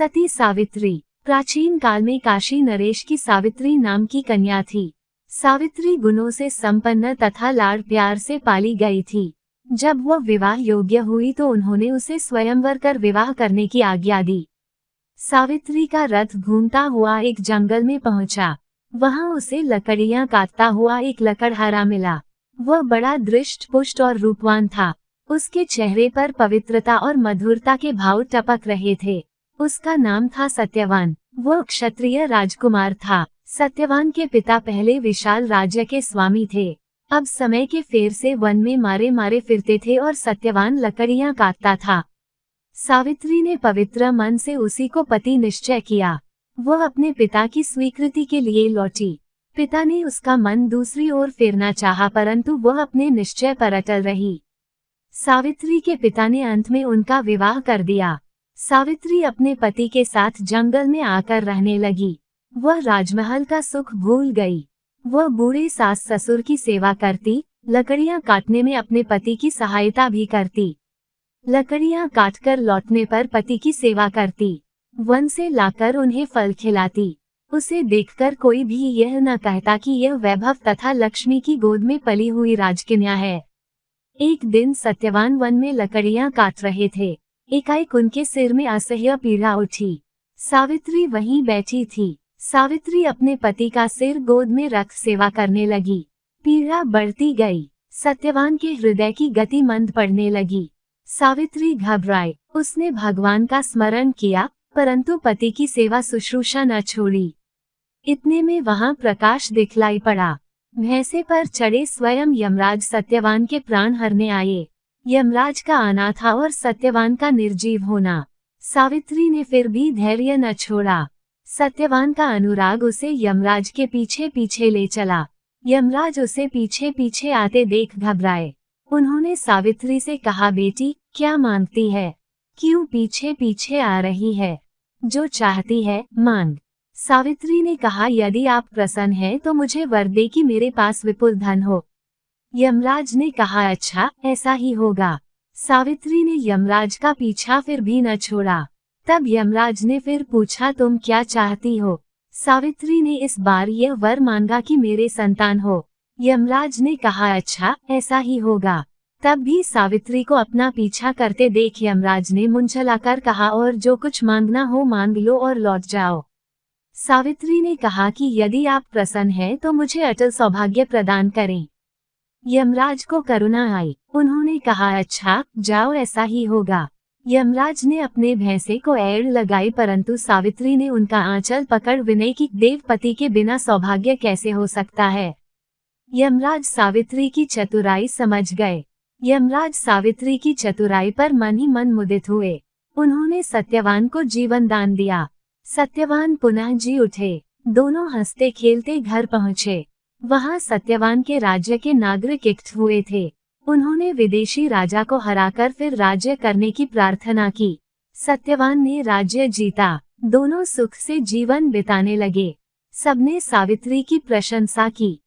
सती सावित्री। प्राचीन काल में काशी नरेश की सावित्री नाम की कन्या थी। सावित्री गुणों से संपन्न तथा लाड़ प्यार से पाली गई थी। जब वह विवाह योग्य हुई तो उन्होंने उसे स्वयंवर कर विवाह करने की आज्ञा दी। सावित्री का रथ घूमता हुआ एक जंगल में पहुंचा। वहां उसे लकड़ियां काटता हुआ एक लकड़हारा मिला। वह बड़ा दृष्ट पुष्ट और रूपवान था। उसके चेहरे पर पवित्रता और मधुरता के भाव टपक रहे थे। उसका नाम था सत्यवान। वह क्षत्रिय राजकुमार था। सत्यवान के पिता पहले विशाल राज्य के स्वामी थे। अब समय के फेर से वन में मारे मारे फिरते थे और सत्यवान लकड़ियां काटता था। सावित्री ने पवित्र मन से उसी को पति निश्चय किया। वह अपने पिता की स्वीकृति के लिए लौटी। पिता ने उसका मन दूसरी ओर फेरना चाहा, परंतु वह अपने निश्चय पर अटल रही। सावित्री के पिता ने अंत में उनका विवाह कर दिया। सावित्री अपने पति के साथ जंगल में आकर रहने लगी। वह राजमहल का सुख भूल गई। वह बूढ़े सास ससुर की सेवा करती, लकड़ियां काटने में अपने पति की सहायता भी करती। लकड़ियां काटकर लौटने पर पति की सेवा करती। वन से लाकर उन्हें फल खिलाती। उसे देखकर कोई भी यह न कहता कि यह वैभव तथा लक्ष्मी की गोद में पली हुई राजकन्या है। एक दिन सत्यवान वन में लकड़ियां काट रहे थे। एकाएक उनके सिर में असह्य पीड़ा उठी। सावित्री वहीं बैठी थी। सावित्री अपने पति का सिर गोद में रख सेवा करने लगी। पीड़ा बढ़ती गई। सत्यवान के हृदय की गति मंद पड़ने लगी। सावित्री घबराई। उसने भगवान का स्मरण किया, परंतु पति की सेवा शुश्रूषा न छोड़ी। इतने में वहां प्रकाश दिखलाई पड़ा। भैंसे पर चढ़े स्वयं यमराज सत्यवान के प्राण हरने आए। यमराज का आना था और सत्यवान का निर्जीव होना। सावित्री ने फिर भी धैर्य न छोड़ा। सत्यवान का अनुराग उसे यमराज के पीछे पीछे ले चला। यमराज उसे पीछे पीछे आते देख घबराए। उन्होंने सावित्री से कहा, बेटी क्या मांगती है? क्यों पीछे पीछे आ रही है? जो चाहती है मांग। सावित्री ने कहा, यदि आप प्रसन्न हैं तो मुझे वर दे कि मेरे पास विपुल धन हो। यमराज ने कहा, अच्छा ऐसा ही होगा। सावित्री ने यमराज का पीछा फिर भी न छोड़ा। तब यमराज ने फिर पूछा, तुम क्या चाहती हो? सावित्री ने इस बार यह वर मांगा कि मेरे संतान हो। यमराज ने कहा, अच्छा ऐसा ही होगा। तब भी सावित्री को अपना पीछा करते देख यमराज ने मुंझलाकर कहा, और जो कुछ मांगना हो मांग लो और लौट जाओ। सावित्री ने कहा कि यदि आप प्रसन्न हैं तो मुझे अटल सौभाग्य प्रदान करें। यमराज को करुणा आई। उन्होंने कहा, अच्छा जाओ ऐसा ही होगा। यमराज ने अपने भैंसे को ऐड़ लगाई, परंतु सावित्री ने उनका आंचल पकड़ विनय की, देवपति के बिना सौभाग्य कैसे हो सकता है। यमराज सावित्री की चतुराई समझ गए। यमराज सावित्री की चतुराई पर मन ही मन मुदित हुए। उन्होंने सत्यवान को जीवन दान दिया। सत्यवान पुनः जी उठे। दोनों हंसते खेलते घर पहुँचे। वहां सत्यवान के राज्य के नागरिक इकट्ठे हुए थे। उन्होंने विदेशी राजा को हराकर फिर राज्य करने की प्रार्थना की। सत्यवान ने राज्य जीता। दोनों सुख से जीवन बिताने लगे। सबने सावित्री की प्रशंसा की।